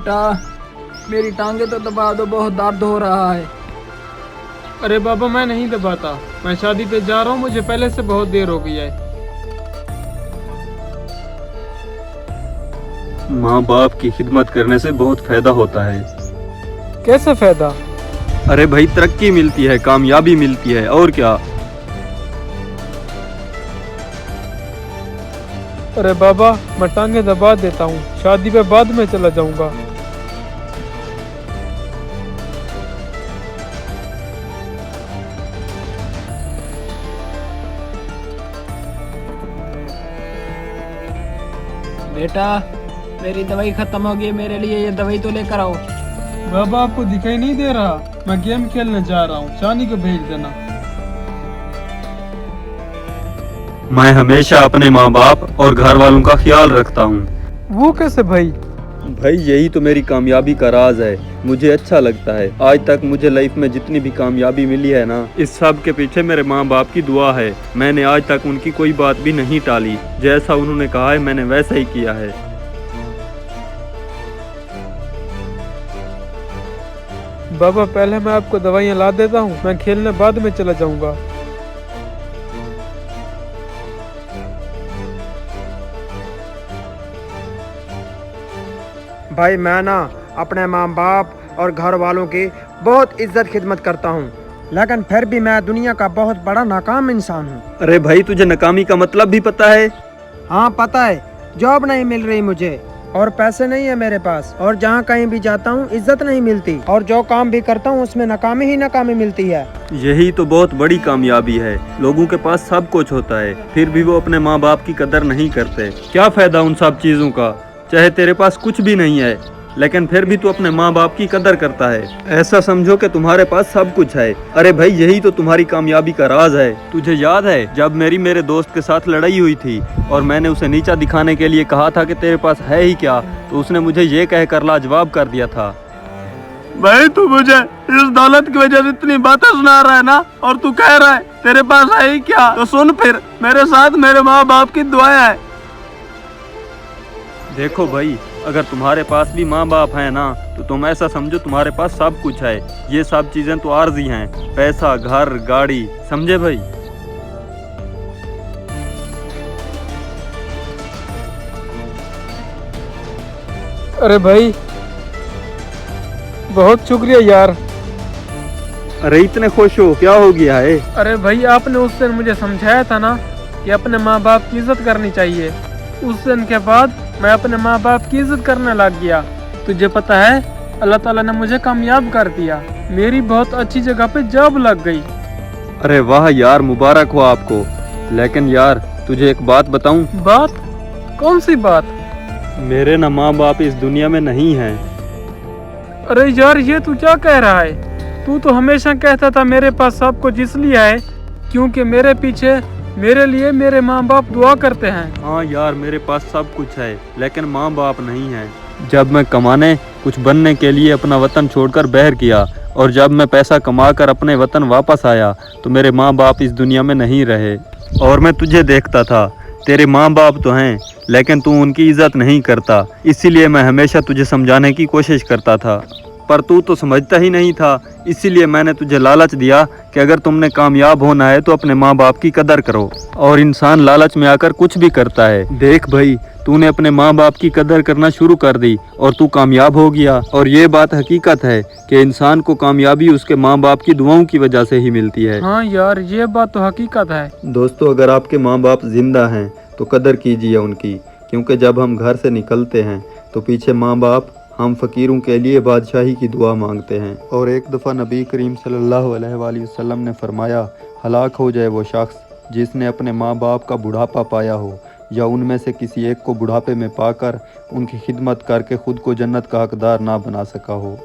बेटा मेरी टांगे तो दबा दो, बहुत दर्द हो रहा है। अरे बाबा मैं नहीं दबाता, मैं शादी पे जा रहा हूँ, मुझे पहले से बहुत देर हो गई है। माँ बाप की खिदमत करने से बहुत फायदा होता है। कैसे फायदा? अरे भाई तरक्की मिलती है, कामयाबी मिलती है, और क्या। अरे बाबा मैं टांगे दबा देता हूँ, शादी पे बाद में चला जाऊंगा। बेटा मेरी दवाई खत्म हो गई, मेरे लिए ये दवाई तो लेकर आओ। बाबा आपको दिखाई नहीं दे रहा? मैं गेम खेलने जा रहा हूँ, शानी को भेज देना। मैं हमेशा अपने माँ बाप और घर वालों का ख्याल रखता हूँ। वो कैसे भाई? भाई यही तो मेरी कामयाबी का राज है, मुझे अच्छा लगता है। आज तक मुझे लाइफ में जितनी भी कामयाबी मिली है ना, इस सब के पीछे मेरे माँ बाप की दुआ है। मैंने आज तक उनकी कोई बात भी नहीं टाली, जैसा उन्होंने कहा है मैंने वैसा ही किया है। बाबा पहले मैं आपको दवाइयाँ ला देता हूँ, मैं खेलने बाद में चला जाऊंगा। भाई मैं ना अपने माँ बाप और घर वालों की बहुत इज्जत खिदमत करता हूँ, लेकिन फिर भी मैं दुनिया का बहुत बड़ा नाकाम इंसान हूँ। अरे भाई तुझे नाकामी का मतलब भी पता है? हाँ पता है, जॉब नहीं मिल रही मुझे और पैसे नहीं है मेरे पास, और जहाँ कहीं भी जाता हूँ इज्जत नहीं मिलती, और जो काम भी करता हूँ उसमें नाकामी ही नाकामी मिलती है। यही तो बहुत बड़ी कामयाबी है। लोगों के पास सब कुछ होता है, फिर भी वो अपने माँ बाप की कदर नहीं करते। क्या फायदा उन सब चीजों का? चाहे तेरे पास कुछ भी नहीं है, लेकिन फिर भी तू अपने माँ बाप की कदर करता है। ऐसा समझो कि तुम्हारे पास सब कुछ है। अरे भाई यही तो तुम्हारी कामयाबी का राज है। तुझे याद है जब मेरे दोस्त के साथ लड़ाई हुई थी और मैंने उसे नीचा दिखाने के लिए कहा था कि तेरे पास है ही क्या, तो उसने मुझे ये कहकर लाजवाब कर दिया था। भाई तू मुझे इस दौलत की वजह से इतनी बातें सुना रहा है ना, और तू कह रहा है तेरे पास है ही क्या? तो सुन फिर, मेरे साथ मेरे माँ बाप की दुआएं हैं। देखो भाई, अगर तुम्हारे पास भी माँ बाप है ना, तो तुम ऐसा समझो तुम्हारे पास सब कुछ है। ये सब चीजें तो आर्जी हैं, पैसा, घर, गाड़ी, समझे भाई? अरे भाई बहुत शुक्रिया यार। अरे इतने खुश हो, क्या हो गया है? अरे भाई आपने उस दिन मुझे समझाया था ना कि अपने माँ बाप की इज्जत करनी चाहिए। उस दिन के बाद मैं अपने माँ बाप की इज्जत करने लग गया। तुझे पता है अल्लाह ताला ने मुझे कामयाब कर दिया, मेरी बहुत अच्छी जगह पे जॉब लग गई। अरे वाह यार, मुबारक हो आपको। लेकिन यार तुझे एक बात बताऊं? बात? कौन सी बात? मेरे ना माँ बाप इस दुनिया में नहीं हैं। अरे यार ये तू क्या कह रहा है? तू तो हमेशा कहता था मेरे पास सब कुछ इसलिए है क्योंकि मेरे पीछे मेरे लिए मेरे माँ बाप दुआ करते हैं। हाँ यार मेरे पास सब कुछ है, लेकिन माँ बाप नहीं है। जब मैं कमाने कुछ बनने के लिए अपना वतन छोड़कर बाहर किया, और जब मैं पैसा कमाकर अपने वतन वापस आया, तो मेरे माँ बाप इस दुनिया में नहीं रहे। और मैं तुझे देखता था, तेरे माँ बाप तो हैं, लेकिन तू उनकी इज्जत नहीं करता। इसीलिए मैं हमेशा तुझे समझाने की कोशिश करता था, पर तू तो समझता ही नहीं था। इसीलिए मैंने तुझे लालच दिया कि अगर तुमने कामयाब होना है तो अपने माँ बाप की कदर करो। और इंसान लालच में आकर कुछ भी करता है। देख भाई, तूने अपने माँ बाप की कदर करना शुरू कर दी और तू कामयाब हो गया। और ये बात हकीकत है कि इंसान को कामयाबी उसके माँ बाप की दुआओं की वजह से ही मिलती है। हाँ यार ये बात तो हकीकत है। दोस्तों, अगर आपके माँ बाप जिंदा हैं तो कदर कीजिए उनकी, क्योंकि जब हम घर से निकलते हैं तो पीछे माँ बाप हम फ़कीरों के लिए बादशाही की दुआ मांगते हैं। और एक दफ़ा नबी करीम सल्लल्लाहु अलैहि वसल्लम ने फरमाया, हलाक हो जाए वो शख्स जिसने अपने माँ बाप का बुढ़ापा पाया हो, या उनमें से किसी एक को बुढ़ापे में पाकर उनकी खिदमत करके खुद को जन्नत का हकदार ना बना सका हो।